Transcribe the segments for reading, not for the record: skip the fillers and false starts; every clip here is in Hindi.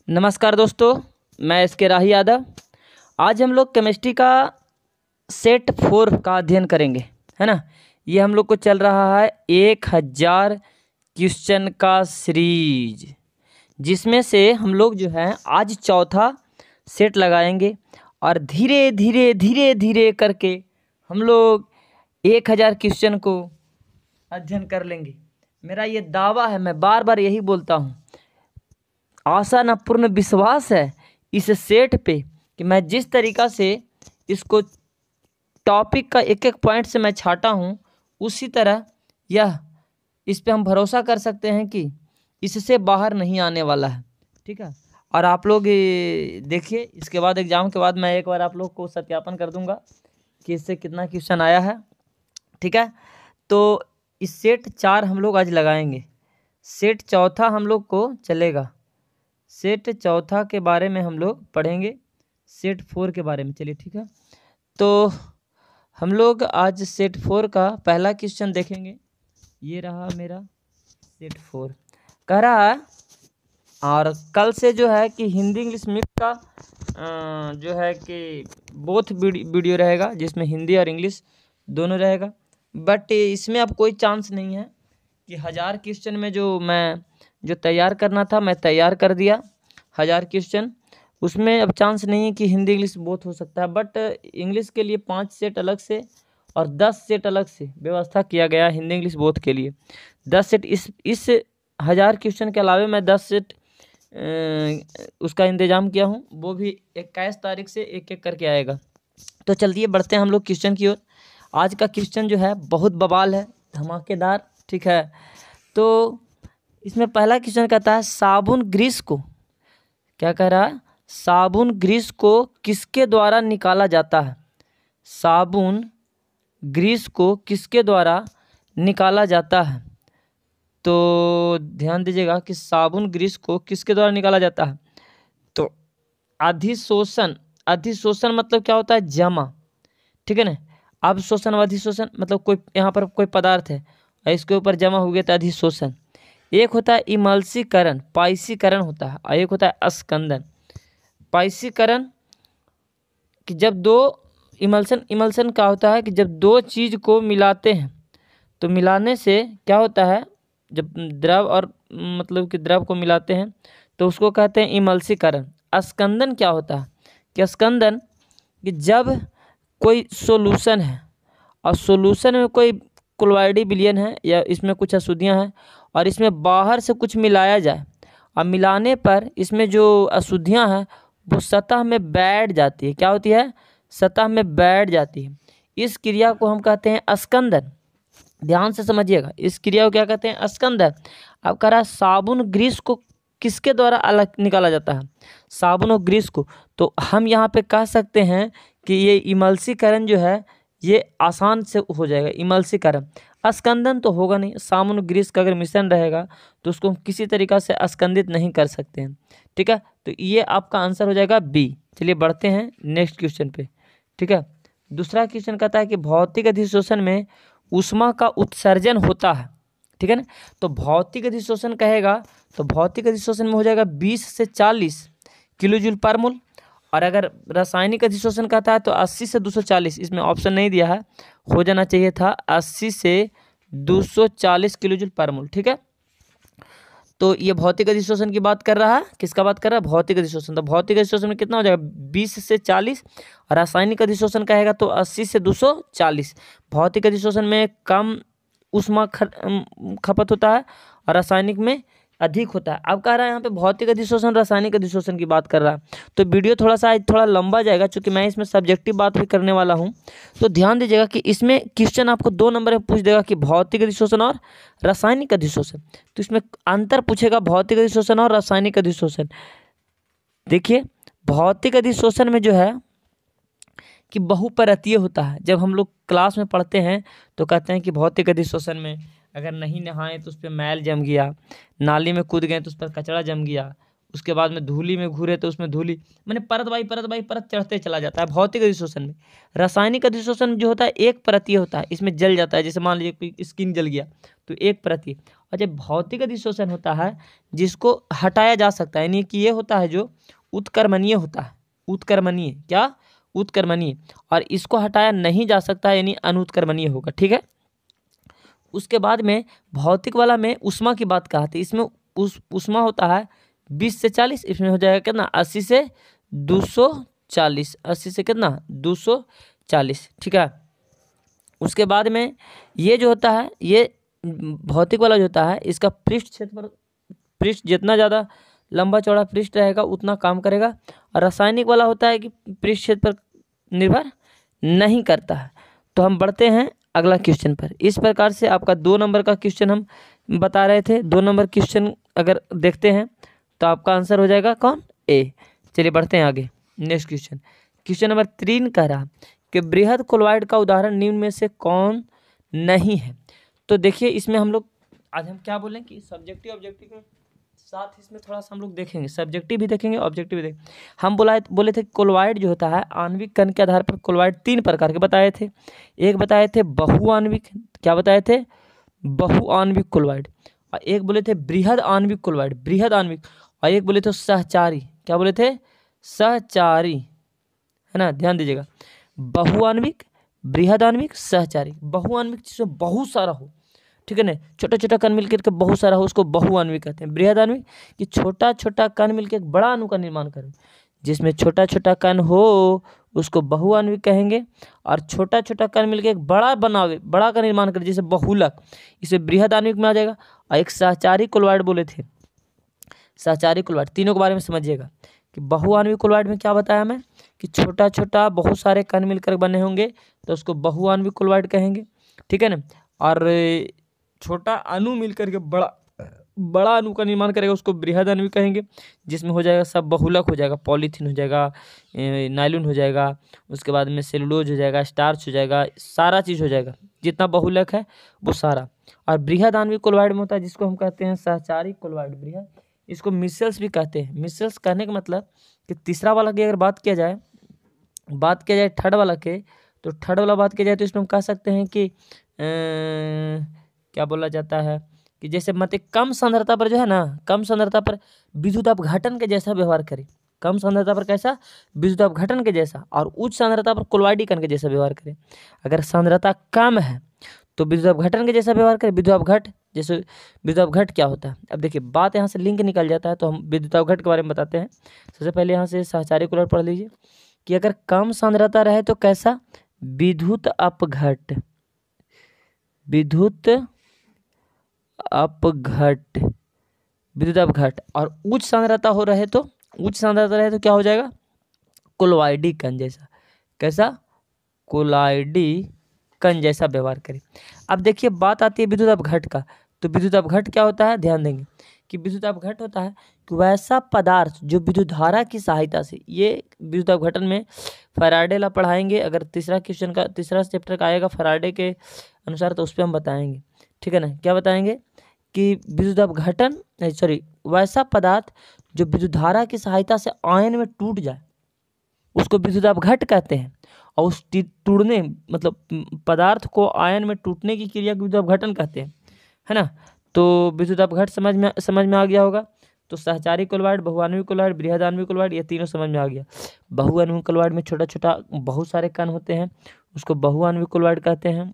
नमस्कार दोस्तों, मैं एस.के. राही यादव। आज हम लोग केमिस्ट्री का सेट 4 का अध्ययन करेंगे, है ना। ये हम लोग को चल रहा है 1000 क्वेश्चन का सीरीज, जिसमें से हम लोग जो है आज चौथा सेट लगाएंगे और धीरे धीरे करके हम लोग 1000 क्वेश्चन को अध्ययन कर लेंगे। मेरा ये दावा है, मैं बार बार यही बोलता हूँ, आशा न पूर्ण विश्वास है इस सेट पे कि मैं जिस तरीक़ा से इसको टॉपिक का एक एक पॉइंट से मैं छाटा हूँ, उसी तरह यह इस पे हम भरोसा कर सकते हैं कि इससे बाहर नहीं आने वाला है। ठीक है। और आप लोग देखिए, इसके बाद एग्ज़ाम के बाद मैं एक बार आप लोग को सत्यापन कर दूंगा कि इससे कितना क्वेश्चन आया है। ठीक है। तो इस सेट 4 हम लोग आज लगाएंगे। सेट चौथा हम लोग को चलेगा। सेट चौथा के बारे में हम लोग पढ़ेंगे, सेट 4 के बारे में। चलिए ठीक है। तो हम लोग आज सेट 4 का पहला क्वेश्चन देखेंगे। ये रहा मेरा सेट 4, कह रहा है। और कल से जो है कि हिंदी इंग्लिश मिक्स का जो है कि बोथ वीडियो रहेगा, जिसमें हिंदी और इंग्लिश दोनों रहेगा। बट इसमें अब कोई चांस नहीं है कि 1000 क्वेश्चन में जो तैयार करना था मैं तैयार कर दिया 1000 क्वेश्चन। उसमें अब चांस नहीं है कि हिंदी इंग्लिश बोथ हो सकता है। बट इंग्लिश के लिए 5 सेट अलग से और 10 सेट अलग से व्यवस्था किया गया हिंदी इंग्लिश बोथ के लिए। 10 सेट इस 1000 क्वेश्चन के अलावा मैं 10 सेट उसका इंतज़ाम किया हूँ, वो भी 21 तारीख से एक एक करके आएगा। तो चलिए बढ़ते हैं हम लोग क्वेश्चन की ओर। आज का क्वेश्चन जो है बहुत बवाल है, धमाकेदार। ठीक है। तो इसमें पहला क्वेश्चन कहता है, साबुन ग्रीस को, क्या कह रहा है, साबुन ग्रीस को किसके द्वारा निकाला जाता है। साबुन ग्रीस को किसके द्वारा निकाला जाता है। तो ध्यान दीजिएगा कि साबुन ग्रीस को किसके द्वारा निकाला जाता है। तो अधिशोषण, अधिशोषण मतलब क्या होता है, जमा। ठीक है ना। अवशोषण व अधिशोषण मतलब कोई यहाँ पर कोई पदार्थ है और इसके ऊपर जमा हो गया तो अधिशोषण। एक होता है इमल्सीकरण, पाइसीकरण होता है, और एक होता है अस्कंदन। पाइसीकरण कि जब दो इमल्सन क्या होता है कि जब दो चीज़ को मिलाते हैं तो मिलाने से क्या होता है, जब द्रव और मतलब कि द्रव को मिलाते हैं तो उसको कहते हैं इमल्सीकरण। अस्कंदन क्या होता है कि अस्कंदन कि जब कोई सॉल्यूशन है और सॉल्यूशन में कोई क्लोराइड विलयन है या इसमें कुछ अशुद्धियाँ हैं और इसमें बाहर से कुछ मिलाया जाए और मिलाने पर इसमें जो अशुद्धियाँ हैं वो सतह में बैठ जाती है। क्या होती है, सतह में बैठ जाती है। इस क्रिया को हम कहते हैं अस्कंदन। ध्यान से समझिएगा, इस क्रिया को क्या कहते हैं, अस्कंदन। अब कह रहा है साबुन ग्रीस को किसके द्वारा अलग निकाला जाता है, साबुन और ग्रीस को। तो हम यहाँ पे कह सकते हैं कि ये इमल्सीकरण जो है ये आसान से हो जाएगा, इमल्सीकरण। अस्कंदन तो होगा नहीं, साबुन ग्रीस का अगर मिश्रण रहेगा तो उसको हम किसी तरीक़ा से अस्कंदित नहीं कर सकते हैं। ठीक है। तो ये आपका आंसर हो जाएगा बी। चलिए बढ़ते हैं नेक्स्ट क्वेश्चन पे। ठीक है। दूसरा क्वेश्चन कहता है कि भौतिक अधिशोषण में ऊष्मा का उत्सर्जन होता है। ठीक है ना। तो भौतिक अधिशोषण कहेगा तो भौतिक अधिशोषण में हो जाएगा 20 से 40 किलो जूल पर मोल। और अगर रासायनिक अधिशोषण कहता है तो 80 से 240, इसमें ऑप्शन नहीं दिया है, हो जाना चाहिए था 80 से 240 किलो जूल पर मोल। ठीक है। तो ये भौतिक अधिशोषण की बात कर रहा है, किसका बात कर रहा है, भौतिक अधिशोषण। तो भौतिक अधिशोषण में कितना हो जाएगा, 20 से 40। और रासायनिक अधिशोषण कहेगा तो 80 से 240। भौतिक अधिशोषण में कम ऊष्मा खपत होता है और रासायनिक में अधिक होता है। अब कह रहा है यहाँ पे भौतिक अधिशोषण रासायनिक अधिशोषण की बात कर रहा है। तो वीडियो थोड़ा लंबा जाएगा क्योंकि मैं इसमें सब्जेक्टिव बात भी करने वाला हूँ। तो ध्यान दीजिएगा कि इसमें क्वेश्चन आपको 2 नंबर में पूछ देगा कि भौतिक अधिशोषण और रासायनिक अधिशोषण। तो इसमें अंतर पूछेगा भौतिक अधिशोषण और रासायनिक अधिशोषण। देखिए भौतिक अधिशोषण में जो है कि बहुपरतीय होता है। जब हम लोग क्लास में पढ़ते हैं तो कहते हैं कि भौतिक अधिशोषण में अगर नहीं नहाएं तो उस पर मैल जम गया, नाली में कूद गए तो उस पर कचरा जम गया, उसके बाद में धूली में घूरे तो उसमें धूली, मैंने परत बाई परत चढ़ते चला जाता है भौतिक अधिशोषण में। रासायनिक अधिशोषण जो होता है एक परतीय होता है, इसमें जल जाता है, जैसे मान लीजिए कोई स्किन जल गया तो एक परतीय। और जब भौतिक अधिशोषण होता है जिसको हटाया जा सकता है, यानी कि ये होता है जो उत्क्रमणीय होता है, उत्क्रमणीय क्या, उत्क्रमणीय, और इसको हटाया नहीं जा सकता यानी अनुत्क्रमणीय होगा, ठीक है। उसके बाद में भौतिक वाला में ऊष्मा की बात कहा थी, इसमें ऊष्मा होता है 20 से 40, इसमें हो जाएगा कितना 80 से 240, 80 से कितना 240, ठीक है। उसके बाद में ये जो होता है, ये भौतिक वाला जो होता है इसका पृष्ठ क्षेत्रफल, पृष्ठ जितना ज़्यादा लंबा चौड़ा पृष्ठ रहेगा उतना काम करेगा। और रासायनिक वाला होता है कि पृष्ठ क्षेत्र पर निर्भर नहीं करता है। तो हम बढ़ते हैं अगला क्वेश्चन पर। इस प्रकार से आपका 2 नंबर का क्वेश्चन हम बता रहे थे। 2 नंबर क्वेश्चन अगर देखते हैं तो आपका आंसर हो जाएगा कौन, ए। चलिए बढ़ते हैं आगे। नेक्स्ट क्वेश्चन, क्वेश्चन नंबर 3 कह रहा कि बृहद क्लोराइड का उदाहरण निम्न में से कौन नहीं है। तो देखिए इसमें हम लोग आज हम क्या बोलें कि सब्जेक्टिव ऑब्जेक्टिव के साथ इसमें थोड़ा सा हम लोग देखेंगे, सब्जेक्टिव भी देखेंगे ऑब्जेक्टिव भी देखेंगे। हम बोले थे क्लोराइड जो होता है आणविक कण के आधार पर क्लोराइड 3 प्रकार के बताए थे। एक बताए थे बहुआण्विक, क्या बताए थे, बहुआण्विक क्लोराइड, और एक बोले थे बृहद आणविक क्लोराइड, बृहद आणविक, और एक बोले थे सहचारी, क्या बोले थे, सहचारी, है ना, ध्यान दीजिएगा। बहुआण्विक, बृहद आणविक, सहचारी। बहुआण्विक जिसमें बहुत सारा हो, ठीक है ना, छोटा छोटा कण मिलकर के बहुत सारा हो उसको बहुआण्विक कहते हैं। बृहद आणविक कि छोटा छोटा कण मिलकर एक बड़ा अणु का निर्माण करे, जिसमें छोटा छोटा कण हो उसको बहुआण्विक कहेंगे। और छोटा छोटा कण मिलकर एक बड़ा बनावे, बड़ा का निर्माण करे जैसे बहुलक, इसे बृहद आणविक में आ जाएगा। और एक सहचारी क्लोराइड बोले थे, सहचारी क्लोराइड, तीनों के बारे में समझिएगा कि बहुआण्विक क्लोराइड में क्या बताया मैं कि छोटा छोटा बहुत सारे कण मिलकर बने होंगे तो उसको बहुआण्विक क्लोराइड कहेंगे, ठीक है ना। और छोटा अणु मिलकर के बड़ा अणु का निर्माण करेगा उसको बृहद आणविक कहेंगे, जिसमें हो जाएगा सब बहुलक हो जाएगा, पॉलीथीन हो जाएगा, नायलॉन हो जाएगा, उसके बाद में सेलुलोज हो जाएगा, स्टार्च हो जाएगा, सारा चीज़ हो जाएगा, जितना बहुलक है वो सारा। और बृहद आणविक क्लोराइड में होता है जिसको हम कहते हैं सहचारी क्लोराइड, बृहद, इसको मिसल्स भी कहते हैं। मिसल्स कहने का मतलब कि तीसरा वाला की अगर बात किया जाए थर्ड वाला के, तो थर्ड वाला बात किया जाए तो इसमें हम कह सकते हैं कि क्या बोला जाता है कि जैसे मतलब कम सांद्रता पर जो है ना, कम सांद्रता पर विद्युत अपघटन के जैसा व्यवहार करे, कम सांद्रता पर कैसा, विद्युत अपघटन के जैसा, और उच्च सांद्रता पर क्लोराइडी कण के जैसा व्यवहार करे। अगर सांद्रता कम है तो विद्युत अपघटन के जैसा व्यवहार करे, विद्युत अपघट जैसे, विद्युत अपघट क्या होता है। अब देखिए बात यहाँ से लिंक निकल जाता है तो हम विद्युत अपघट के बारे में बताते हैं। सबसे पहले यहाँ से सहचारी क्लोराइड पढ़ लीजिए कि अगर कम सांद्रता रहे तो कैसा, विद्युत अपघट, विद्युत अपघट, विद्युत अपघट। और उच्च सांद्रता रहे तो क्या हो जाएगा, कोलॉइडी कण जैसा, कैसा, कोलॉइडी कण जैसा व्यवहार करें। अब देखिए बात आती है विद्युत अपघट का, तो विद्युत अपघट क्या होता है, ध्यान देंगे कि विद्युत अपघट होता है कि वैसा पदार्थ जो विद्युत धारा की सहायता से, ये विद्युत अपघटन में फैराडे ला पढ़ाएंगे, अगर तीसरा क्वेश्चन का तीसरा चैप्टर का आएगा फैराडे के अनुसार तो उस पर हम बताएंगे, ठीक है ना। क्या बताएंगे कि विद्युत अपघटन वैसा पदार्थ जो विद्युत धारा की सहायता से आयन में टूट जाए उसको विद्युत अपघट कहते हैं। और उस टूटने मतलब पदार्थ को आयन में टूटने की क्रिया को विद्युत अपघटन कहते हैं, है ना। तो विद्युत अपघट समझ में आ गया होगा। तो सहचारी क्लोराइड, बहुआण्विक क्लोराइड, बृहद आणविक क्लोराइड, ये तीनों समझ में आ गया। बहुआण्विक क्लोराइड में छोटा छोटा बहुत सारे कण होते हैं उसको बहुआण्विक क्लोराइड कहते हैं।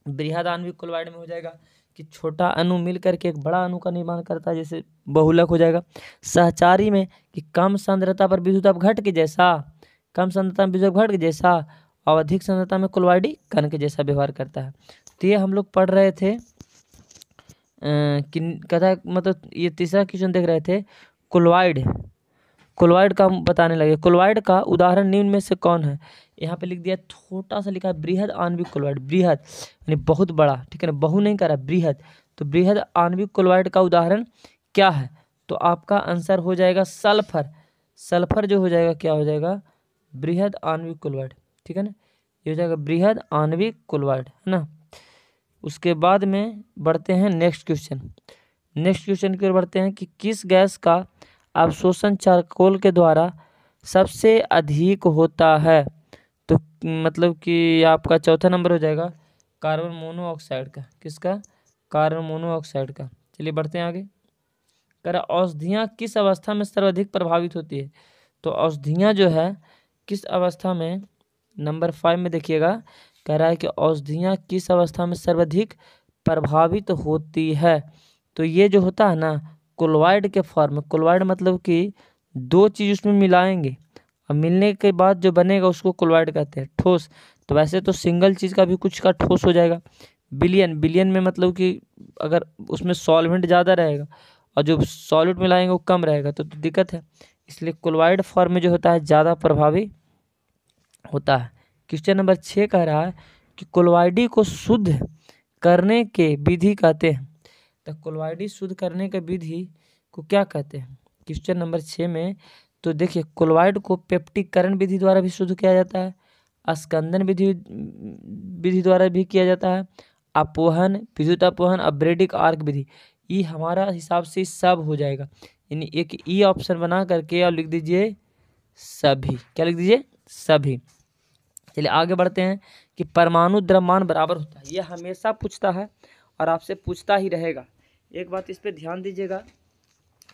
बृहद आणविक क्लोराइड में हो जाएगा कि छोटा अणु मिल करके एक बड़ा अणु का निर्माण करता है जैसे बहुलक हो जाएगा। सहचारी में कि कम सांद्रता पर विद्युत अपघट के जैसा, कम सांद्रता में विद्युत अपघट के जैसा, और अधिक सांद्रता में क्लोराइडी कण के जैसा व्यवहार करता है। तो ये हम लोग पढ़ रहे थे कि कथा, मतलब ये तीसरा क्वेश्चन देख रहे थे क्लोराइड का हम बताने लगे। क्लोराइड का उदाहरण निम्न में से कौन है। यहाँ पे लिख दिया छोटा सा लिखा है बृहद आणविक क्लोराइड, बृहद यानी बहुत बड़ा, ठीक है ना, बहु नहीं करा, बृहद। तो बृहद आणविक क्लोराइड का उदाहरण क्या है, तो आपका आंसर हो जाएगा सल्फर। सल्फर जो हो जाएगा क्या हो जाएगा, बृहद आणविक क्लोराइड, ठीक है ना, ये हो जाएगा बृहद आणविक क्लोराइड, है ना। उसके बाद में बढ़ते हैं नेक्स्ट क्वेश्चन की ओर बढ़ते हैं कि किस गैस का अवशोषण चारकोल के द्वारा सबसे अधिक होता है। तो मतलब कि आपका चौथा नंबर हो जाएगा कार्बन मोनोऑक्साइड का। किसका? कार्बन मोनोऑक्साइड का। चलिए बढ़ते हैं आगे। कह रहा औषधियाँ किस अवस्था में सर्वाधिक प्रभावित होती है? तो औषधियाँ जो है किस अवस्था में, नंबर 5 में देखिएगा, कह रहा है कि औषधियाँ किस अवस्था में सर्वाधिक प्रभावित होती है। तो ये जो होता है ना कोलोइड के फॉर्म में, कोलोइड मतलब कि दो चीज़ उसमें मिलाएंगे और मिलने के बाद जो बनेगा उसको कोलोइड कहते हैं, ठोस। तो वैसे तो सिंगल चीज़ का भी कुछ का ठोस हो जाएगा। बिलियन, बिलियन में मतलब कि अगर उसमें सॉल्वेंट ज़्यादा रहेगा और जो सॉलिड मिलाएंगे वो कम रहेगा तो दिक्कत है। इसलिए कोलोइड फॉर्म में जो होता है ज़्यादा प्रभावी होता है। क्वेश्चन नंबर 6 कह रहा है कि कोलोइडी को शुद्ध करने के विधि कहते हैं। तो कोलोइडी शुद्ध करने के विधि को क्या कहते हैं? क्वेश्चन नंबर 6 में तो देखिए कोलोइड को पेप्टिकरण विधि द्वारा भी शुद्ध किया जाता है, अस्कंदन विधि द्वारा भी किया जाता है, अपोहन, विद्युत अपोहन, अब्रेडिक आर्क विधि। ये हमारा हिसाब से सब हो जाएगा, यानी एक ई ऑप्शन बना करके और लिख दीजिए सभी। क्या लिख दीजिए? सभी। चलिए आगे बढ़ते हैं कि परमाणु द्रव्यमान बराबर होता है। यह हमेशा पूछता है और आपसे पूछता ही रहेगा। एक बात इस पे ध्यान दीजिएगा,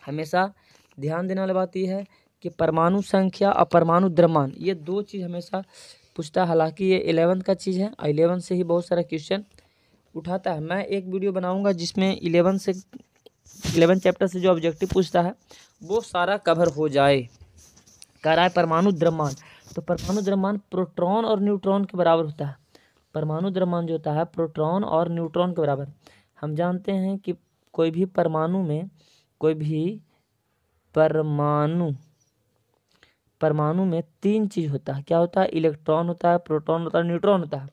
हमेशा ध्यान देने वाली बात यह है कि परमाणु संख्या और परमाणु द्रव्यमान ये दो चीज़ हमेशा पूछता है। हालांकि ये 11th का चीज़ है और 11 से ही बहुत सारा क्वेश्चन उठाता है। मैं एक वीडियो बनाऊंगा जिसमें 11 चैप्टर से जो ऑब्जेक्टिव पूछता है वो सारा कवर हो जाए। कह रहा है परमाणु द्रव्यमान। तो परमाणु द्रव्यमान प्रोटॉन और न्यूट्रॉन के बराबर होता है। परमाणु द्रव्यमान जो होता है प्रोटॉन और न्यूट्रॉन के बराबर। हम जानते हैं कि कोई भी परमाणु में तीन चीज़ होता है। क्या होता है? इलेक्ट्रॉन होता है, प्रोटॉन होता है, न्यूट्रॉन होता है।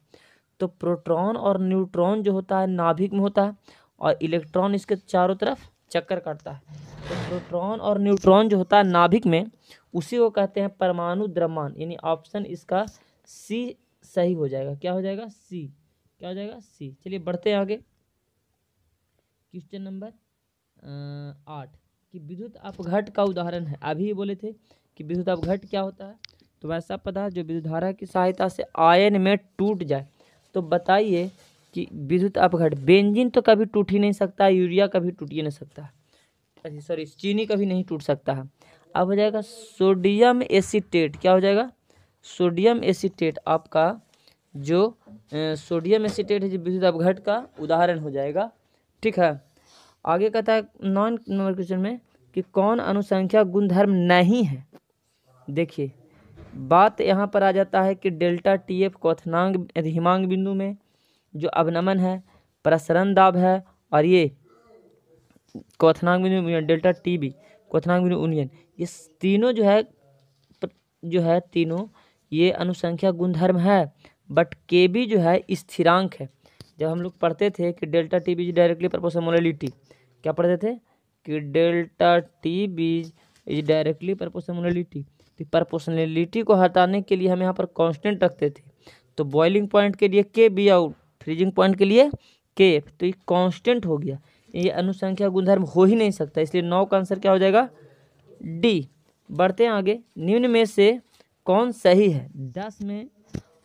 तो प्रोटॉन और न्यूट्रॉन जो होता है नाभिक में होता है और इलेक्ट्रॉन इसके चारों तरफ चक्कर काटता है। तो प्रोटॉन और न्यूट्रॉन जो होता है नाभिक में, उसी को कहते हैं परमाणु द्रव्यमान। यानी ऑप्शन इसका सी सही हो जाएगा। क्या हो जाएगा? सी। क्या हो जाएगा? सी। चलिए बढ़ते हैं आगे। क्वेश्चन नंबर 8 कि विद्युत अपघट का उदाहरण है। अभी बोले थे कि विद्युत अपघट क्या होता है, तो वैसा पदार्थ जो विद्युत धारा की सहायता से आयन में टूट जाए। तो बताइए कि विद्युत अपघट, बेंजीन तो कभी टूट ही नहीं सकता, यूरिया कभी टूट ही नहीं सकता, सॉरी चीनी कभी नहीं टूट सकता है। अब हो जाएगा सोडियम एसीटेट। क्या हो जाएगा? सोडियम एसीटेट आपका जो सोडियम एसीटेट है जो विद्युत अपघट का उदाहरण हो जाएगा। ठीक है। आगे कहता है 9 नंबर क्वेश्चन में कि कौन अनुसंख्या गुणधर्म नहीं है। देखिए बात यहाँ पर आ जाता है कि डेल्टा टीएफ क्वथनांक हिमांक बिंदु में जो अवनमन है, प्रसरण दाब है और ये क्वथनांक बिंदु डेल्टा टीबी क्वथनांक बिंदु उन्नयन, ये तीनों जो है तीनों ये अनुसंख्या गुणधर्म है। बट के बी जो है स्थिरांक है। जब हम लोग पढ़ते थे कि delta T B directly proportionality, क्या पढ़ते थे कि delta T B is directly proportionality. तो प्रोपोर्शनलिटी को हटाने के लिए हम यहाँ पर कांस्टेंट रखते थे। तो बॉइलिंग पॉइंट के लिए के बी और फ्रीजिंग पॉइंट के लिए के एफ, तो ये कांस्टेंट हो गया। ये अनुसंख्या गुणधर्म हो ही नहीं सकता, इसलिए 9 का आंसर क्या हो जाएगा? डी। बढ़ते हैं आगे। निम्न में से कौन सही है? 10 में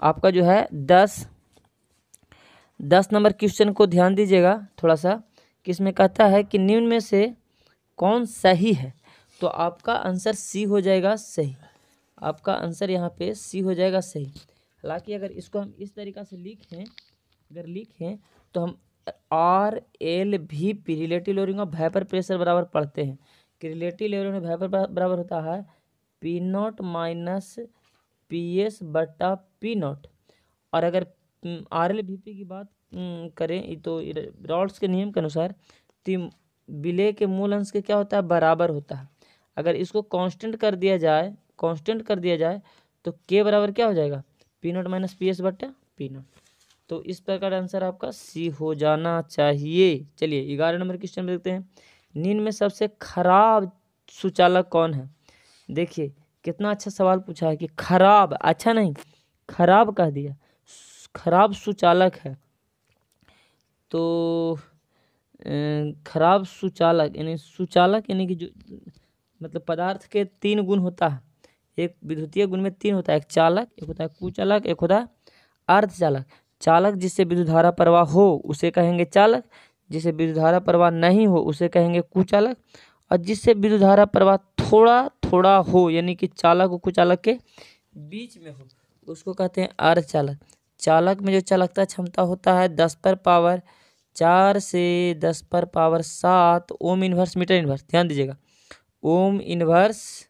आपका जो है 10 नंबर क्वेश्चन को ध्यान दीजिएगा थोड़ा सा, किसमें कहता है कि निम्न में से कौन सही है। तो आपका आंसर सी हो जाएगा सही। आपका आंसर यहाँ पे सी हो जाएगा सही। हालांकि अगर इसको हम इस तरीक़ा से लिखें तो हम R L V P relative lowering of vapour pressure बराबर पढ़ते हैं कि रिलेटिव लोअरिंग ऑफ वेपर बराबर होता है P not minus P S बटा पी नॉट। और अगर आर एल वी पी की बात करें तो रॉल्स के नियम के अनुसार तो विलेय के मूल अंश के क्या होता है? बराबर होता है। अगर इसको कांस्टेंट कर दिया जाए तो के बराबर क्या हो जाएगा? P not minus P S बटा पी नॉट। तो इस प्रकार आंसर आपका सी हो जाना चाहिए। चलिए 11 नंबर क्वेश्चन में देखते हैं। निम्न में सबसे खराब सुचालक कौन है? देखिए कितना अच्छा सवाल पूछा है कि खराब, अच्छा नहीं खराब कह दिया, खराब सुचालक है। तो खराब सुचालक यानी कि जो मतलब पदार्थ के 3 गुण होता है। एक विद्युतीय गुण में 3 होता है, एक चालक, एक होता है कुचालक, एक होता है अर्धचालक। चालक जिससे विद्युत धारा प्रवाह हो उसे कहेंगे चालक, जिससे विद्युत धारा प्रवाह नहीं हो उसे कहेंगे कुचालक, और जिससे विद्युत धारा प्रवाह थोड़ा थोड़ा हो यानी कि चालक और कुचालक के बीच में हो उसको कहते हैं अर्धचालक। चालक में जो चालकता क्षमता होता है 10⁻⁴ से 10⁻⁷ ओम इनवर्स मीटर इनवर्स। ध्यान दीजिएगा, ओम इनवर्स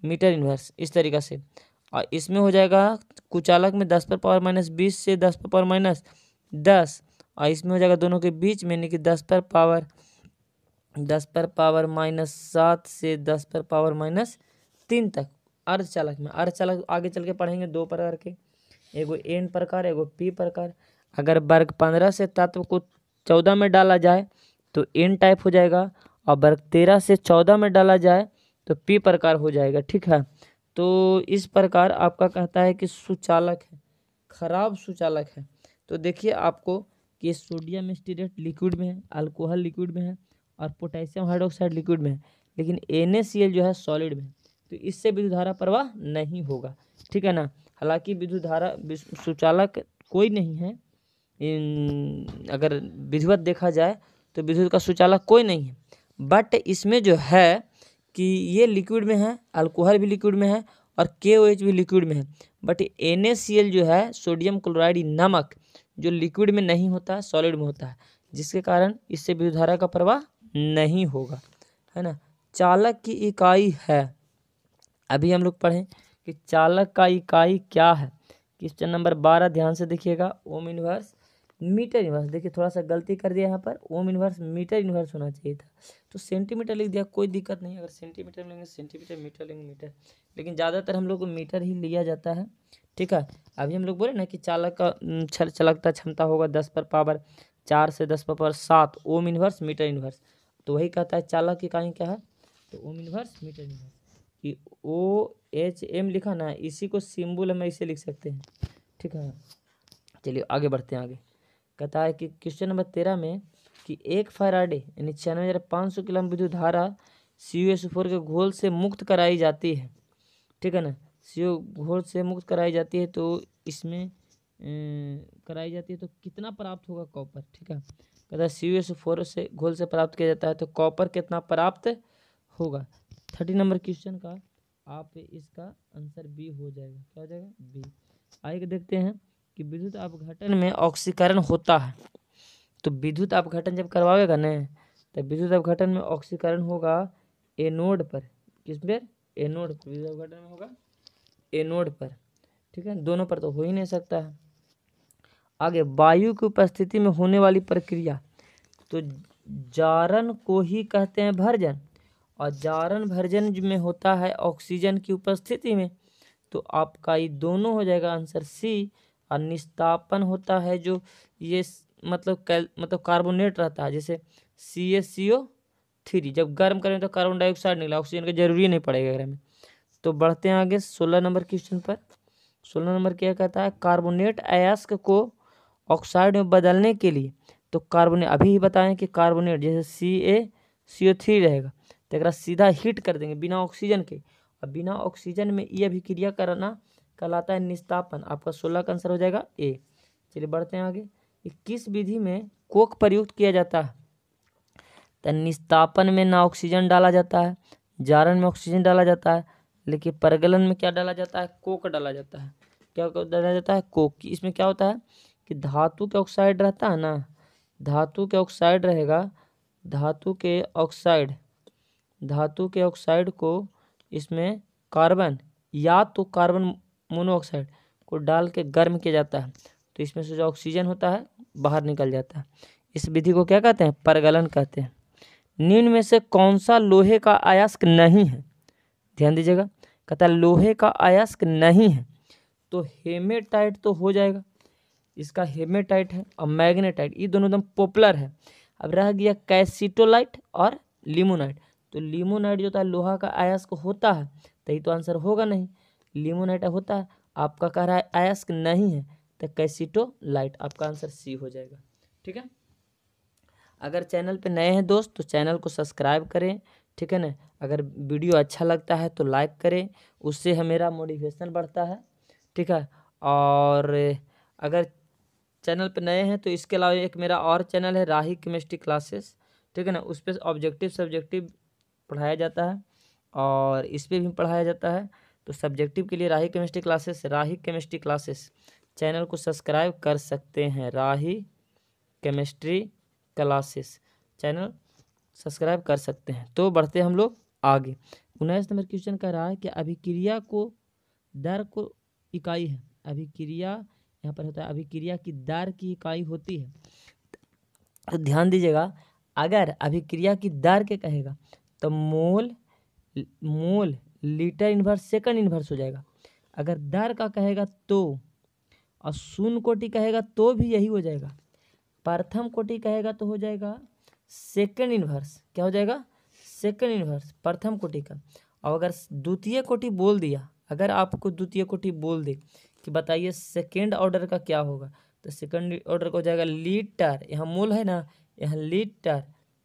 मीटर इनवर्स, इस तरीक़ा से। और इसमें हो जाएगा कुचालक में 10⁻⁻20 से 10⁻⁻10, और इसमें हो जाएगा दोनों के बीच में यानी कि 10⁻⁻7 से 10⁻⁻3 तक अर्धचालक में। अर्धचालक आगे चल के पढ़ेंगे 2 प्रकार के, एगो एन प्रकार, एगो पी प्रकार। अगर वर्ग 15 से तत्व को 14 में डाला जाए तो एन टाइप हो जाएगा, और वर्ग 13 से 14 में डाला जाए तो पी प्रकार हो जाएगा। ठीक है, तो इस प्रकार आपका कहता है कि सुचालक है, खराब सुचालक है। तो देखिए आपको कि सोडियम स्टीरेट लिक्विड में है, अल्कोहल लिक्विड में है, और पोटेशियम हाइड्रोक्साइड लिक्विड में है, लेकिन NaCl जो है सॉलिड में है, तो इससे विद्युत धारा प्रवाह नहीं होगा। ठीक है ना। हालांकि विद्युत धारा सुचालक कोई नहीं है, अगर विधिवत देखा जाए तो विद्युत का सुचालक कोई नहीं है, बट इसमें जो है कि ये लिक्विड में है, अल्कोहल भी लिक्विड में है, और KOH भी लिक्विड में है, बट NaCl जो है सोडियम क्लोराइड नमक जो लिक्विड में नहीं होता है, सॉलिड में होता है, जिसके कारण इससे विद्युत धारा का प्रवाह नहीं होगा, है ना। चालक की इकाई है, अभी हम लोग पढ़ें कि चालक का इकाई क्या है। क्वेश्चन नंबर 12 ध्यान से देखिएगा, ओम इनवर्स मीटर इनवर्स। देखिए थोड़ा सा गलती कर दिया यहाँ पर, ओम इनवर्स मीटर इनवर्स होना चाहिए था, तो सेंटीमीटर लिख दिया, कोई दिक्कत नहीं। अगर सेंटीमीटर लेंगे सेंटीमीटर, मीटर लेंगे मीटर, लेकिन ज़्यादातर हम लोग को मीटर ही लिया जाता है। ठीक है, अभी हम लोग बोले ना कि चालक का चालकता क्षमता होगा 10⁻⁴ से 10⁻⁷ ओम इनवर्स मीटर इनवर्स, तो वही कहता है चालक की इकाई क्या है, तो ओम इनवर्स मीटर इनवर्स। कि OHM लिखा ना, इसी को सिंबल हम इसे लिख सकते हैं। ठीक है, चलिए आगे बढ़ते हैं। आगे कहता है कि क्वेश्चन नंबर 13 में कि 1 फैराडे यानी 96,500 किलो विद्युत धारा CuSO4 के घोल से मुक्त कराई जाती है। ठीक है ना, CO घोल से मुक्त कराई जाती है, तो इसमें कराई जाती है तो कितना प्राप्त होगा, कॉपर। ठीक है, कहता है CuSO4 से घोल से प्राप्त किया जाता है तो कॉपर कितना प्राप्त होगा। 30 नंबर क्वेश्चन का आप इसका आंसर बी हो जाएगा। क्या हो जाएगा, बी। आगे देखते हैं कि विद्युत अपघटन में ऑक्सीकरण होता है, तो विद्युत अपघटन जब करवाएगा ना, तो विद्युत अपघटन में ऑक्सीकरण होगा एनोड पर। किस पर, एनोड पर विद्युत अपघटन में होगा, एनोड पर। ठीक है, दोनों पर तो हो ही नहीं सकता है। आगे वायु की उपस्थिति में होने वाली प्रक्रिया, तो जारण को ही कहते हैं भर्जन, और जारण भर्जन में होता है ऑक्सीजन की उपस्थिति में, तो आपका ये दोनों हो जाएगा आंसर सी। और निस्तापन होता है जो ये मतलब कार्बोनेट रहता है, जैसे CaCO3, जब गर्म करें तो कार्बन डाइऑक्साइड निकला, ऑक्सीजन का जरूरी नहीं पड़ेगा अगर हमें। तो बढ़ते हैं आगे 16 नंबर क्वेश्चन पर। 16 नंबर क्या कहता है, कार्बोनेट अयस्क को ऑक्साइड में बदलने के लिए, तो कार्बोनेट अभी ही बताएं कि कार्बोनेट जैसे CaCO3 रहेगा तो एक सीधा हीट कर देंगे बिना ऑक्सीजन के, और बिना ऑक्सीजन में ये अभिक्रिया करना कहलाता है निस्तापन। आपका 16 का आंसर हो जाएगा ए। चलिए बढ़ते हैं आगे, किस विधि में कोक प्रयुक्त किया जाता है, तो निस्तापन में ना ऑक्सीजन डाला जाता है, जारण में ऑक्सीजन डाला जाता है, लेकिन परगलन में क्या डाला जाता है, कोक डाला जाता है। क्या डाला जाता है, कोक। इसमें क्या होता है कि धातु के ऑक्साइड रहता है ना, धातु के ऑक्साइड रहेगा, धातु के ऑक्साइड को इसमें कार्बन या तो कार्बन मोनोऑक्साइड को डाल के गर्म किया जाता है, तो इसमें से जो ऑक्सीजन होता है बाहर निकल जाता है। इस विधि को क्या कहते हैं, परगलन कहते हैं। निम्न में से कौन सा लोहे का अयस्क नहीं है, ध्यान दीजिएगा, कहता है लोहे का अयस्क नहीं है, तो हेमेटाइट तो हो जाएगा, इसका हेमेटाइट है, और मैग्नेटाइट, ये दोनों एकदम पॉपुलर है। अब रह गया कैसिटोलाइट और लिमोनाइट, तो लिमोनाइट जो होता है लोहा का अयस्क होता है, तो ये तो आंसर होगा नहीं, लिमोनाइट होता है, आपका कह रहा है अयस्क नहीं है, तो कैसिटोलाइट, आपका आंसर सी हो जाएगा। ठीक है, अगर चैनल पे नए हैं दोस्त तो चैनल को सब्सक्राइब करें, ठीक है ना। अगर वीडियो अच्छा लगता है तो लाइक करें, उससे मेरा मोटिवेशन बढ़ता है, ठीक है। और अगर चैनल पे नए हैं तो इसके अलावा एक मेरा और चैनल है राही केमिस्ट्री क्लासेस, ठीक है ना। उस पर ऑब्जेक्टिव सब्जेक्टिव पढ़ाया जाता है और इस पर भी पढ़ाया जाता है। तो सब्जेक्टिव के लिए राही केमिस्ट्री क्लासेस चैनल को सब्सक्राइब कर सकते हैं। राही केमिस्ट्री क्लासेस चैनल सब्सक्राइब कर सकते हैं। तो बढ़ते हम लोग आगे। 19 नंबर क्वेश्चन कह रहा है कि अभिक्रिया को दर को इकाई है। अभिक्रिया यहाँ पर होता है, अभिक्रिया की दर की इकाई होती है। तो ध्यान दीजिएगा, अगर अभिक्रिया की दर के कहेगा तो मोल लीटर इन्वर्स सेकंड इन्वर्स हो जाएगा। अगर दर का कहेगा तो, और शून्य कोटि कहेगा तो भी यही हो जाएगा। प्रथम कोटि कहेगा तो हो जाएगा सेकंड इन्वर्स। क्या हो जाएगा? सेकंड इन्वर्स प्रथम कोटि का। और अगर द्वितीय कोटि बोल दिया, अगर आपको द्वितीय कोटि बोल दे कि बताइए सेकंड ऑर्डर का क्या होगा, तो सेकंड ऑर्डर का हो जाएगा लीटर, यहाँ मोल है ना, यहाँ litre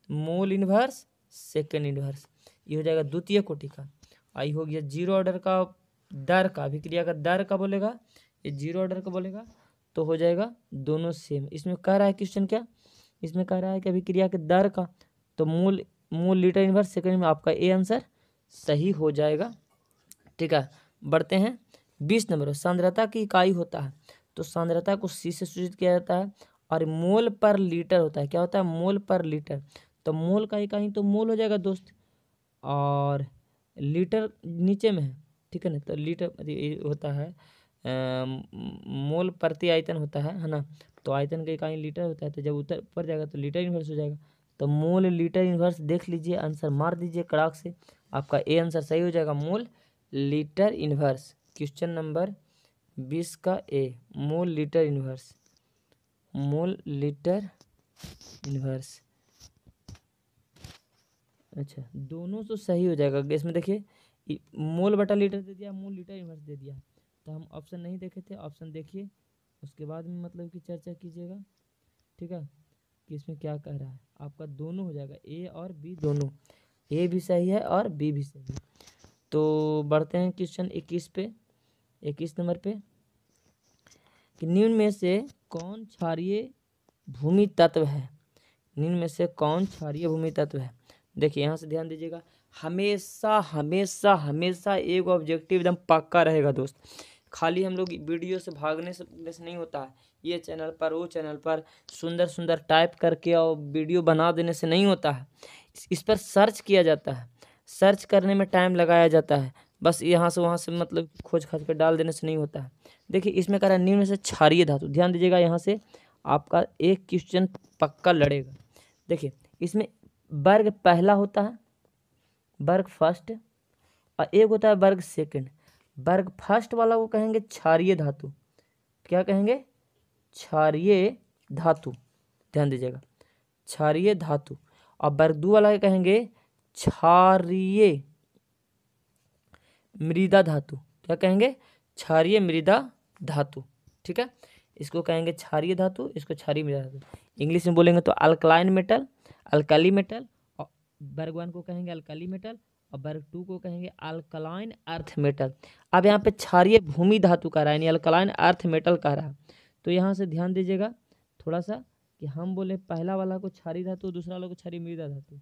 mole inverse second inverse, ये हो जाएगा द्वितीय कोटि का। आई हो गया जीरो ऑर्डर का दर का, अभिक्रिया का दर का बोलेगा, ये जीरो ऑर्डर का बोलेगा तो हो जाएगा दोनों सेम। इसमें कह रहा है क्वेश्चन क्या, इसमें कह रहा है कि अभिक्रिया के दर का, तो मोल लीटर इन्वर्स सेकंड में आपका ए आंसर सही हो जाएगा, ठीक है। बढ़ते हैं 20 नंबर। सांद्रता की इकाई होता है, तो सांद्रता को सी से सूचित किया जाता है और मोल पर लीटर होता है। क्या होता है? मोल पर लीटर। तो मोल का इकाई तो मोल हो जाएगा दोस्त, और लीटर नीचे में है, ठीक है ना। तो लीटर होता है मोल प्रति आयतन होता है ना। तो आयतन का इकाई लीटर होता है, तो जब ऊपर जाएगा तो लीटर इन्वर्स हो जाएगा। तो मोल लीटर इन्वर्स देख लीजिए, आंसर मार दीजिए कड़ाक से, आपका ए आंसर सही हो जाएगा, mole litre inverse. Question number 20 का A, mole litre inverse, mole litre inverse. अच्छा, दोनों तो सही हो जाएगा। इसमें देखिए मोल बटा लीटर दे दिया, मोल लीटर इन्वर्स दे दिया, तो हम ऑप्शन नहीं देखे थे, ऑप्शन देखिए उसके बाद में मतलब की चर्चा कीजिएगा, ठीक है, कि इसमें क्या कह रहा है। आपका दोनों हो जाएगा, ए और बी दोनों, ए भी सही है और बी भी सही है। तो बढ़ते हैं क्वेश्चन 21 पे, 21 नंबर पे, कि निम्न में से कौन क्षारीय भूमि तत्व है। निम्न में से कौन क्षारीय भूमि तत्व है। देखिए यहाँ से ध्यान दीजिएगा, हमेशा हमेशा हमेशा एक ऑब्जेक्टिव एकदम पक्का रहेगा दोस्त। खाली हम लोग वीडियो से भागने से नहीं होता है, ये चैनल पर वो चैनल पर सुंदर सुंदर टाइप करके और वीडियो बना देने से नहीं होता है। इस पर सर्च किया जाता है, सर्च करने में टाइम लगाया जाता है, बस यहाँ से वहाँ से मतलब खोज खाज कर डाल देने से नहीं होता है। देखिए इसमें कह रहा है निम्न में से क्षारीय धातु, ध्यान दीजिएगा, यहाँ से आपका एक क्वेश्चन पक्का लड़ेगा। देखिए इसमें वर्ग पहला होता है, वर्ग फर्स्ट, और एक होता है वर्ग सेकंड। वर्ग फर्स्ट वाला को कहेंगे क्षारीय धातु। क्या कहेंगे? क्षारीय धातु, ध्यान दीजिएगा, क्षारीय धातु। और वर्ग दो वाला कहेंगे क्षारीय मृदा धातु। क्या कहेंगे? क्षारीय मृदा धातु, ठीक है। इसको कहेंगे क्षारीय धातु, इसको क्षारीय मृदा धातु। इंग्लिश में बोलेंगे तो अल्कलाइन मेटल, अल्कली मेटल। और वर्ग 1 को कहेंगे अल्कली मेटल, और वर्ग 2 को कहेंगे अल्कलाइन अर्थ मेटल। अब यहाँ पे क्षारीय भूमि धातु कह रहा है, यानी अल्कलाइन अर्थ मेटल कह रहा है। तो यहाँ से ध्यान दीजिएगा थोड़ा सा, कि हम बोले पहला वाला को क्षारीय धातु, दूसरा वाला को क्षारीय मृदा धातु।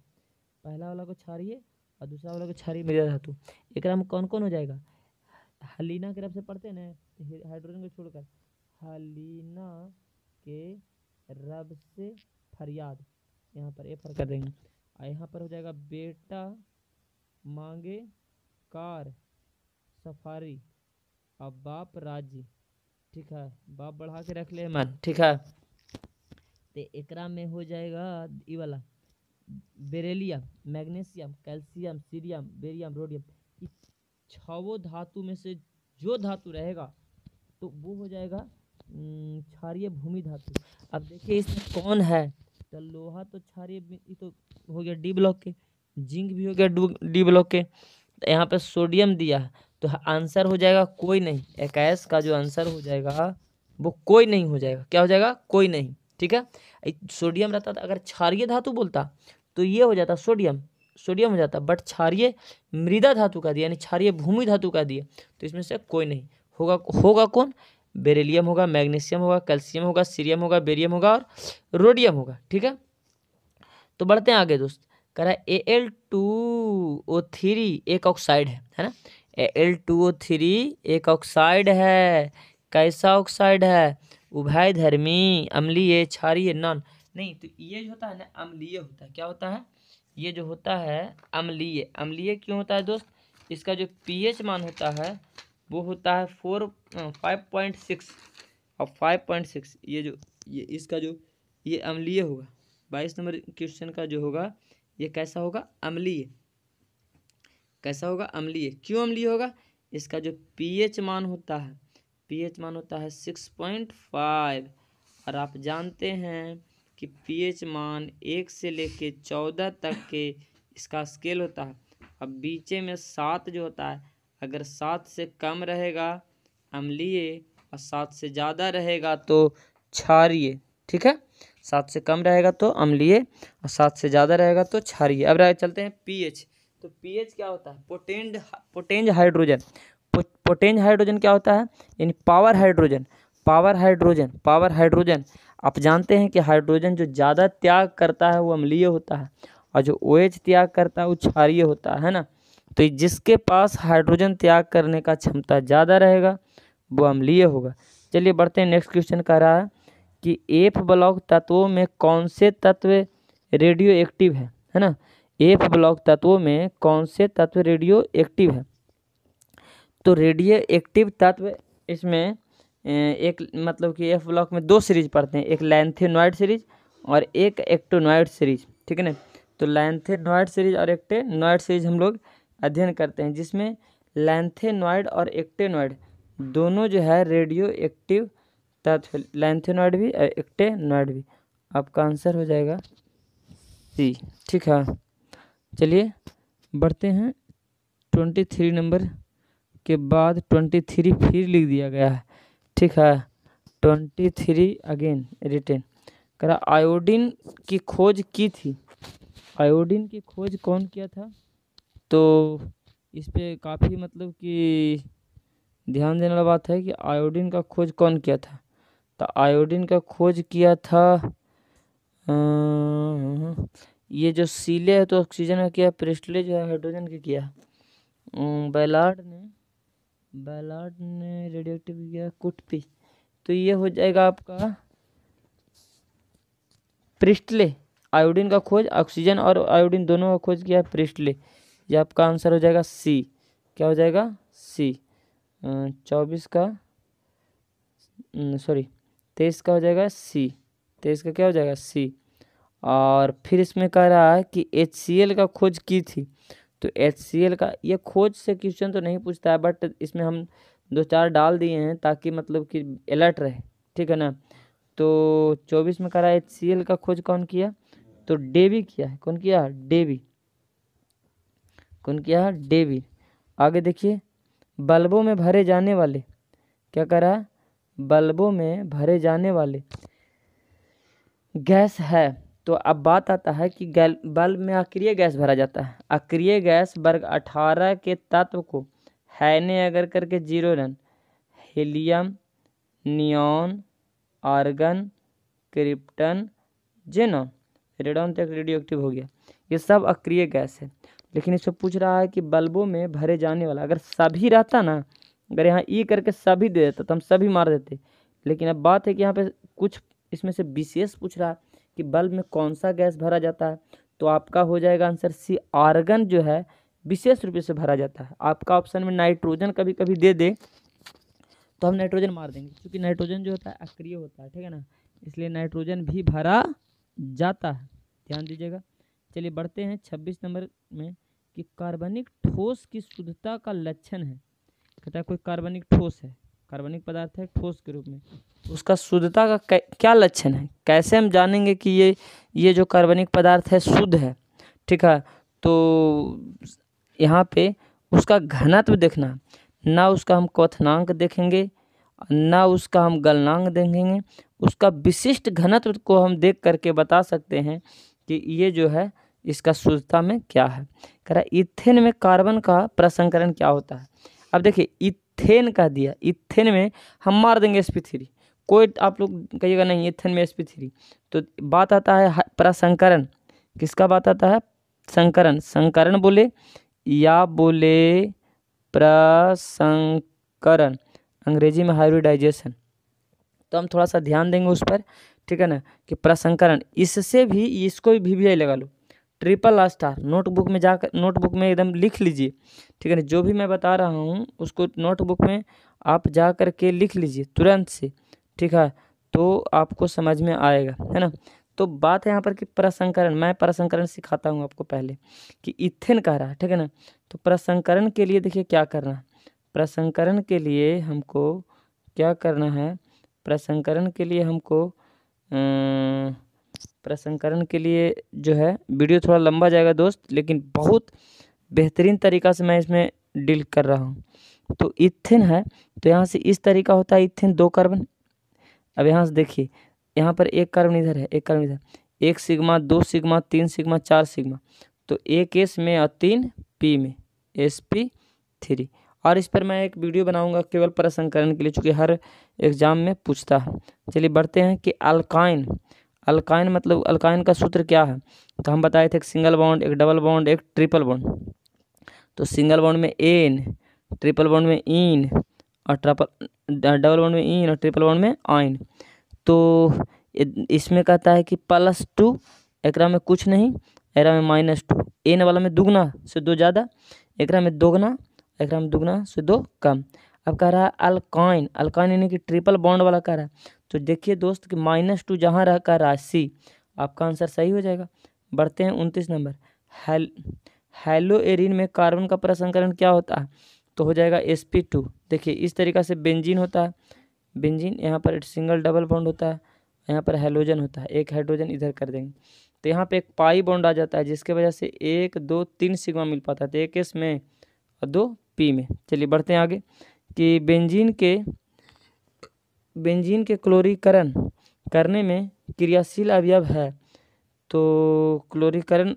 पहला वाला को क्षारीय और दूसरा वाला को क्षारीय मृदा धातु। एक में कौन कौन हो जाएगा? हलीना के रब से पढ़ते हैं ना, हाइड्रोजन को छोड़कर, हलीना के रब से फरियाद, यहाँ पर ए फर कर देंगे, और यहाँ पर हो जाएगा बेटा मांगे कार सफारी, और बाप राजी, ठीक है, बाप बढ़ा के रख ले मन, ठीक है। तो एकरा में हो जाएगा ये वाला beryllium, magnesium, calcium, cerium, barium, rhodium. इस छवो धातु में से जो धातु रहेगा तो वो हो जाएगा क्षारीय भूमि धातु। अब देखिए इसमें कौन है, तो लोहा तो क्षारीय, तो हो गया डी ब्लॉक के, जिंक भी हो गया डी ब्लॉक के। तो यहाँ पे सोडियम दिया है, तो आंसर हो जाएगा कोई नहीं। 21 का जो आंसर हो जाएगा वो कोई नहीं हो जाएगा। क्या हो जाएगा? कोई नहीं, ठीक है। सोडियम रहता था, अगर क्षारीय धातु बोलता तो ये हो जाता सोडियम, सोडियम हो जाता, बट क्षारीय मृदा धातु का दिया यानी क्षारीय भूमि धातु का दिए, तो इसमें से कोई नहीं होगा। होगा कौन? बेरिलियम होगा, मैग्नीशियम होगा, कैल्शियम होगा, सीरियम होगा, बेरियम होगा और रोडियम होगा। ठीक है, तो बढ़ते हैं आगे दोस्त। कह रहा है Al2O3 एक ऑक्साइड है ना। Al2O3 एक ऑक्साइड है। कैसा ऑक्साइड है? उभयधर्मी, अम्लीय, क्षारीय, नॉन नहीं। तो ये जो होता है ना अम्लीय होता है। क्या होता है? ये जो होता है अम्लीय। अम्लीय क्यों होता है दोस्त? इसका जो pH मान होता है वो होता है 5.6 और 5.6। ये इसका जो ये अम्लीय होगा। 22 नंबर क्वेश्चन का जो होगा ये कैसा होगा? अम्लीय। कैसा होगा? अम्लीय। क्यों अम्लीय होगा? इसका जो pH मान होता है, pH मान होता है 6.5 और आप जानते हैं कि pH मान 1 से लेके 14 तक के इसका स्केल होता है। अब बीचे में 7 जो होता है, अगर 7 से कम रहेगा अम्लीय और 7 से ज़्यादा रहेगा तो क्षारीय। ठीक है, 7 से कम रहेगा तो अम्लीय और 7 से ज़्यादा रहेगा तो क्षारीय। अब चलते हैं pH। तो pH क्या होता है? पोटेंज हाइड्रोजन। पोटेंज हाइड्रोजन क्या होता है? यानी power hydrogen. Power hydrogen, power hydrogen. आप जानते हैं कि हाइड्रोजन जो ज़्यादा त्याग करता है वो अम्लीय होता है और जो OH त्याग करता है वो क्षारीय होता है ना। तो जिसके पास हाइड्रोजन त्याग करने का क्षमता ज़्यादा रहेगा वो अम्लीय होगा। चलिए बढ़ते हैं, नेक्स्ट क्वेश्चन कह रहा है कि F ब्लॉक तत्वों में कौन से तत्व रेडियो एक्टिव है ना। F ब्लॉक तत्वों में कौन से तत्व रेडियो एक्टिव है? तो रेडियो एक्टिव तत्व इसमें एक मतलब कि F ब्लॉक में 2 सीरीज पढ़ते हैं, एक लैंथेनॉइड सीरीज और एक एक्टिनॉइड सीरीज। ठीक है ना। तो लैंथेनॉइड सीरीज और एक्टिनॉइड सीरीज हम लोग अध्ययन करते हैं, जिसमें लैंथेनॉइड और एक्टिनॉइड दोनों जो है रेडियो एक्टिव तत्व, लैंथेनॉइड भी एक्टिनॉइड भी। आपका आंसर हो जाएगा सी। ठीक है, चलिए बढ़ते हैं। 23 नंबर के बाद 23 फिर लिख दिया गया है। ठीक है, 23 अगेन रिटेन करा। आयोडीन की खोज की थी। आयोडीन की खोज कौन किया था? तो इस पे काफ़ी मतलब कि ध्यान देने वाला बात है कि आयोडीन का खोज कौन किया था। तो आयोडीन का खोज किया था ये जो सीले है तो ऑक्सीजन का किया, प्रिस्टले जो है हाइड्रोजन का किया, बैलार्ड ने रेडियोएक्टिव किया, कुटपी। तो ये हो जाएगा आपका प्रिस्टले। आयोडीन का खोज ऑक्सीजन और आयोडीन दोनों का खोज किया प्रिस्टले। ये आपका आंसर हो जाएगा सी। क्या हो जाएगा? सी। 24 का सॉरी 23 का हो जाएगा सी। 23 का क्या हो जाएगा? सी। और फिर इसमें कह रहा है कि HCl का खोज की थी। तो HCl का ये खोज से क्वेश्चन तो नहीं पूछता है, बट इसमें हम 2-4 डाल दिए हैं ताकि मतलब कि अलर्ट रहे। ठीक है ना। तो 24 में कह रहा है HCl का खोज कौन किया? तो डेवी किया है। कौन किया? डेवी। कौन किया? डेवी। आगे देखिए, बल्बों में भरे जाने वाले, क्या कह रहा है? बल्बों में भरे जाने वाले गैस है। तो अब बात आता है कि बल्ब में अक्रिय गैस भरा जाता है। अक्रिय गैस वर्ग 18 के तत्व को है ने अगर करके 0 रन, helium, neon, argon, krypton, xenon, radon तक रेडियो एक्टिव हो गया। ये सब अक्रिय गैस है। लेकिन इसमें पूछ रहा है कि बल्बों में भरे जाने वाला, अगर सभी रहता ना, अगर यहाँ ई करके सभी दे देता तो हम सभी मार देते। लेकिन अब बात है कि यहाँ पे कुछ इसमें से विशेष पूछ रहा है कि बल्ब में कौन सा गैस भरा जाता है। तो आपका हो जाएगा आंसर सी, आर्गन जो है विशेष रूप से भरा जाता है। आपका ऑप्शन में नाइट्रोजन कभी कभी दे दे तो हम नाइट्रोजन मार देंगे, क्योंकि नाइट्रोजन जो होता है अक्रिय होता है। ठीक है ना, इसलिए नाइट्रोजन भी भरा जाता है, ध्यान दीजिएगा। चलिए बढ़ते हैं 26 नंबर में कि कार्बनिक ठोस की शुद्धता का लक्षण है। कहता है कोई कार्बनिक ठोस है, कार्बनिक पदार्थ है ठोस के रूप में, उसका शुद्धता का क्या लक्षण है? कैसे हम जानेंगे कि ये जो कार्बनिक पदार्थ है शुद्ध है? ठीक है, तो यहाँ पे उसका घनत्व देखना, ना उसका हम क्वथनांक देखेंगे ना उसका हम गलनांक देखेंगे, उसका विशिष्ट घनत्व को हम देख करके बता सकते हैं कि ये जो है इसका शुद्धता में क्या है। कह रहा इथेन में कार्बन का प्रसंकरण क्या होता है। अब देखिए इथेन का दिया, इथेन में हम मार देंगे sp3, कोई आप लोग कहिएगा नहीं इथेन में sp3, तो बात आता है प्रसंकरण, किसका बात आता है, संकरण, संकरण बोले या बोले प्रसंकरण, अंग्रेजी में हाइब्रिडाइजेशन। तो हम थोड़ा सा ध्यान देंगे उस पर, ठीक है ना, कि प्रसंकरण, इससे भी इसको भी VVI लगा लो, ट्रिपल स्टार, नोटबुक में जाकर, नोटबुक में एकदम लिख लीजिए, ठीक है ना, जो भी मैं बता रहा हूँ उसको नोटबुक में आप जा कर के लिख लीजिए तुरंत से, ठीक है, तो आपको समझ में आएगा, है ना। तो बात है यहाँ पर कि प्रसंकरण, मैं प्रसंकरण सिखाता हूँ आपको पहले कि इथेन कह रहा है, ठीक है ना। तो प्रसंकरण के लिए देखिए क्या करना है, प्रसंकरण के लिए हमको क्या करना है, प्रसंकरण के लिए हमको प्रसंकरण के लिए जो है वीडियो थोड़ा लंबा जाएगा दोस्त, लेकिन बहुत बेहतरीन तरीका से मैं इसमें डील कर रहा हूँ। तो इथेन है, तो यहाँ से इस तरीका होता है, इथेन 2 कार्बन। अब यहाँ से देखिए, यहाँ पर 1 कार्बन इधर है, 1 कार्बन इधर, 1 सिग्मा, 2 सिग्मा, 3 सिग्मा, 4 सिग्मा, तो 1 S में और 3 P में, sp3। और इस पर मैं एक वीडियो बनाऊंगा केवल प्रसंकरण के लिए, चूँकि हर एग्जाम में पूछता है। चलिए बढ़ते हैं कि अल्काइन, अल्काइन मतलब अल्काइन का सूत्र क्या है, तो हम बताए थे एक सिंगल बॉन्ड, एक डबल बॉन्ड, एक ट्रिपल बॉन्ड। तो सिंगल बॉन्ड में एन, ट्रिपल बॉन्ड में इन, और डबल बॉन्ड में इन, और ट्रिपल बॉन्ड में आइन। तो इसमें कहता है कि +2, एकरा में कुछ नहीं, एकरा में -2, एन वाला में दुगना से 2 ज़्यादा, एकरा में दोगुना, एकरा में दुगना से 2 कम। अब कह रहा है अल्काइन, अल्काइन यानी कि ट्रिपल बॉन्ड वाला कह रहा है। तो देखिए दोस्त कि -2 जहाँ रह कर राशि, आपका आंसर सही हो जाएगा। बढ़ते हैं 29 नंबर, हेलोएरिन में कार्बन का प्रसंकरण क्या होता है, तो हो जाएगा sp2। देखिए इस तरीका से बेंजीन होता है, बेंजीन यहाँ पर सिंगल डबल बॉन्ड होता है, यहाँ पर हेलोजन होता है, एक हाइड्रोजन इधर कर देंगे, तो यहाँ पे एक पाई बॉन्ड आ जाता है, जिसके वजह से 1 2 3 सिग्मा मिल पाता है, तो 1 S में और 2 P में। चलिए बढ़ते हैं आगे कि बेंजीन के क्लोरीकरण करने में क्रियाशील अवयव है, तो क्लोरीकरण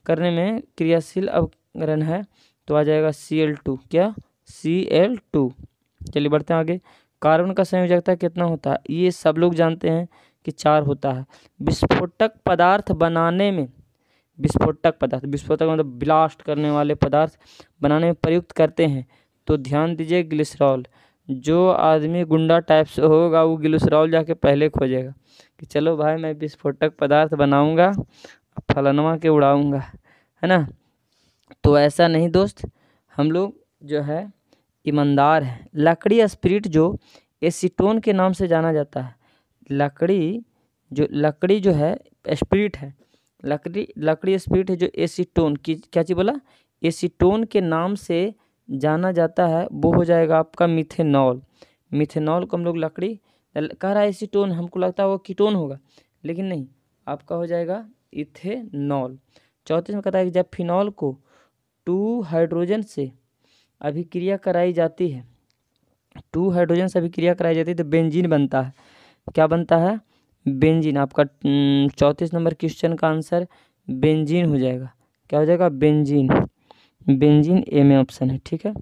करने में क्रियाशील अवकरण है, तो आ जाएगा Cl2, क्या, Cl2। चलिए बढ़ते हैं आगे, कार्बन का संयोजकता कितना होता है, ये सब लोग जानते हैं कि 4 होता है। विस्फोटक पदार्थ बनाने में, विस्फोटक मतलब ब्लास्ट करने वाले पदार्थ बनाने में प्रयुक्त करते हैं, तो ध्यान दीजिए ग्लिसरॉल। जो आदमी गुंडा टाइप से होगा वो ग्लिसरॉल जाके पहले खोजेगा कि चलो भाई मैं विस्फोटक पदार्थ बनाऊंगा, फलनवा के उड़ाऊंगा, है ना। तो ऐसा नहीं दोस्त, हम लोग जो है ईमानदार है। लकड़ी स्पिरिट जो एसीटोन के नाम से जाना जाता है, लकड़ी जो है स्पिरिट है, लकड़ी स्पिरिट है जो एसीटोन की, क्या चीज़ बोला, एसीटोन के नाम से जाना जाता है, वो हो जाएगा आपका मिथेनॉल। मिथेनॉल को हम लोग लकड़ी कह रहा है, एसीटोन हमको लगता है वो कीटोन होगा, लेकिन नहीं, आपका हो जाएगा इथेनॉल। 34 में कहता है कि जब फिनॉल को 2 हाइड्रोजन से अभिक्रिया कराई जाती है, 2 हाइड्रोजन से अभिक्रिया कराई जाती है, तो बेंजीन बनता है। क्या बनता है, बेंजीन। आपका 34 नंबर क्वेश्चन का आंसर बेंजीन हो जाएगा। क्या हो जाएगा, बेंजीन। बेंजीन ए में ऑप्शन है, ठीक है।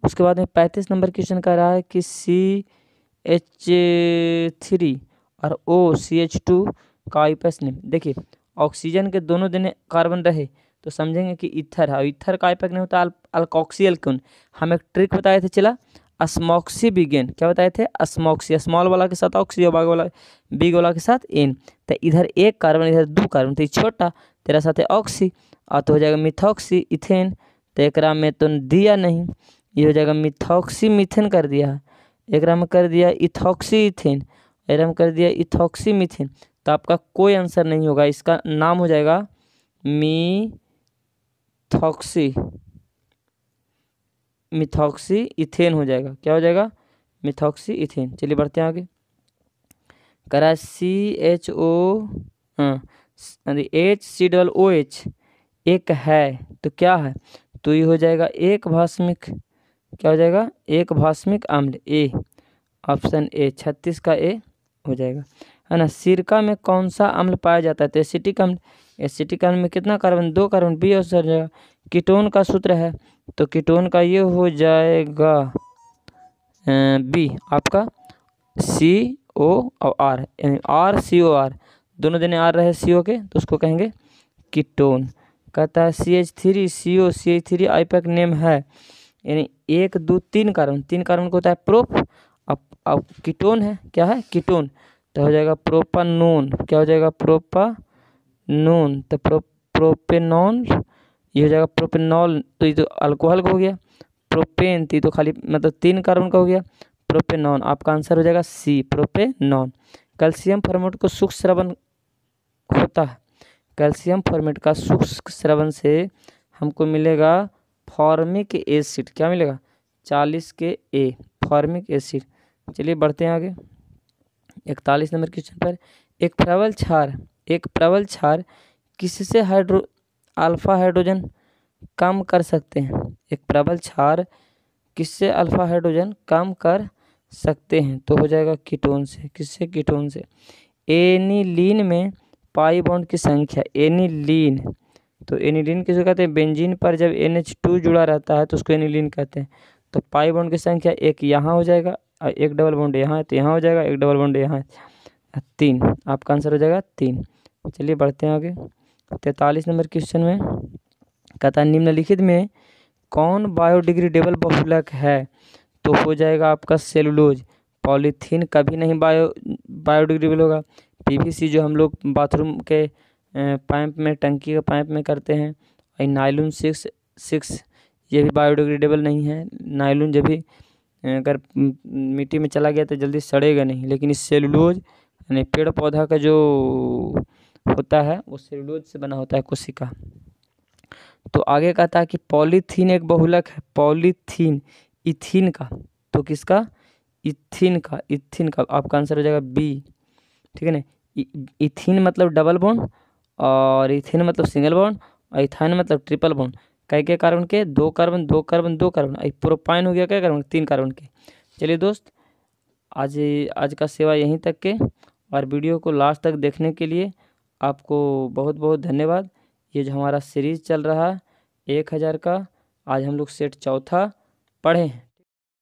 उसके बाद में 35 नंबर क्वेश्चन कह रहा है कि CH3 और OCH2 का आइपस नेम। देखिए ऑक्सीजन के दोनों देने कार्बन रहे तो समझेंगे कि ईथर है, और ईथर का आइपक नहीं होता अल्कोक्सी एल्कोन। हम एक ट्रिक बताए थे, चला अस्मॉक्सी बिगेन, क्या बताए थे, अस्मॉक्सी, स्मॉल वाला के साथ ऑक्सी और बिग वाला के साथ एन, तो इधर 1 कार्बन इधर 2 कार्बन, तो छोटा तेरा साथ ऑक्सी, और तो हो जाएगा मिथॉक्सी इथेन। तो एकरा में तो दिया नहीं, ये हो जाएगा मिथॉक्सी मीथेन कर दिया है, एकरा में कर दिया इथॉक्सी इथेन, एकरा में कर दिया इथॉक्सी मीथेन। तो आपका कोई आंसर नहीं होगा, इसका नाम हो जाएगा मिथॉक्सी इथेन हो जाएगा। क्या हो जाएगा, मिथॉक्सी इथेन। चलिए बढ़ते हैं आगे, करा CHO HCOOH एक है, तो क्या है, तो ये हो जाएगा एक भास्मिक, क्या हो जाएगा, एक भास्मिक अम्ल ए। ऑप्शन ए 36 का ए हो जाएगा, है ना। सिरका में कौन सा अम्ल पाया जाता है? तो एसिटिक अम्ल। एसिटिक अम्ल में कितना कार्बन? 2 कार्बन, बी और सर जाएगा। कीटोन का सूत्र है, तो कीटोन का ये हो जाएगा बी आपका CO और R, यानी RCOR, दोनों जने आर रहे CO के, तो उसको कहेंगे कीटोन। कहता है CH3CO CH3 आईपैक नेम है, यानी 1 2 3 कार्बन, 3 कार्बन को होता है प्रोप। अब कीटोन है, क्या है? कीटोन, तो हो जाएगा प्रोपानोन। क्या हो जाएगा? प्रोपानोन। तो प्रोपेनॉल, ये हो जाएगा प्रोपेनॉल, तो ये तो अल्कोहल का हो गया। प्रोपेन, तो ये तो खाली मतलब 3 कार्बन का हो गया। प्रोपेनॉन, आपका आंसर हो जाएगा सी, प्रोपेनॉन। कैल्शियम फॉर्मेट को सूक्ष्म स्रवण होता है। कैल्शियम फॉर्मेट का सूक्ष्म स्रवण से हमको मिलेगा फॉर्मिक एसिड। क्या मिलेगा? 40 के ए, फॉर्मिक एसिड। चलिए बढ़ते हैं आगे। 41 नंबर क्वेश्चन पर, एक प्रबल क्षार किससे अल्फा हाइड्रोजन कम कर सकते हैं? एक प्रबल क्षार किससे अल्फा हाइड्रोजन कम कर सकते हैं? तो हो जाएगा कीटोन से। किससे? कीटोन से। एनिलीन में पाई बॉन्ड की संख्या, एनिलीन, तो एनिलीन किसको कहते हैं? बेंजीन पर जब NH2 जुड़ा रहता है तो उसको एनिलीन कहते हैं। तो पाई बॉन्ड की संख्या एक यहाँ हो जाएगा, एक डबल बॉन्ड यहाँ है, तो यहाँ हो जाएगा, एक डबल बॉन्ड यहाँ है, 3। आपका आंसर हो जाएगा 3। चलिए बढ़ते हैं आगे। 43 नंबर क्वेश्चन में कहता है, निम्नलिखित में कौन बायोडिग्रेडेबल बहुलक है? तो हो जाएगा आपका सेलुलोज। पॉलीथीन कभी नहीं बायोडिग्रेडेबल होगा। PVC जो हम लोग बाथरूम के पाइप में, टंकी के पाइप में करते हैं, और नायलॉन 6 ये भी बायोडिग्रेडेबल नहीं है। नायलॉन जब भी अगर मिट्टी में चला गया तो जल्दी सड़ेगा नहीं, लेकिन इस सेलुलोज यानी पेड़ पौधा का जो होता है वो सेलुलोज से बना होता है, कोशिका। तो आगे कहता है कि पॉलीथीन एक बहुलक है। पॉलीथीन इथीन का, तो किसका? इथीन का आपका आंसर हो जाएगा बी, ठीक है ना। इथीन मतलब डबल बॉन्ड, और इथीन मतलब सिंगल बॉन्ड, और इथाइन मतलब ट्रिपल बॉन्ड। कई कार्बन के? 2 कार्बन, 2 कार्बन, 2 कार्बन। प्रोपाइन हो गया क्या कार्बन? 3 कार्बन के। चलिए दोस्त, आज का सेवा यहीं तक के, और वीडियो को लास्ट तक देखने के लिए आपको बहुत बहुत धन्यवाद। ये जो हमारा सीरीज़ चल रहा है 1000 का, आज हम लोग सेट चौथा पढ़े हैं।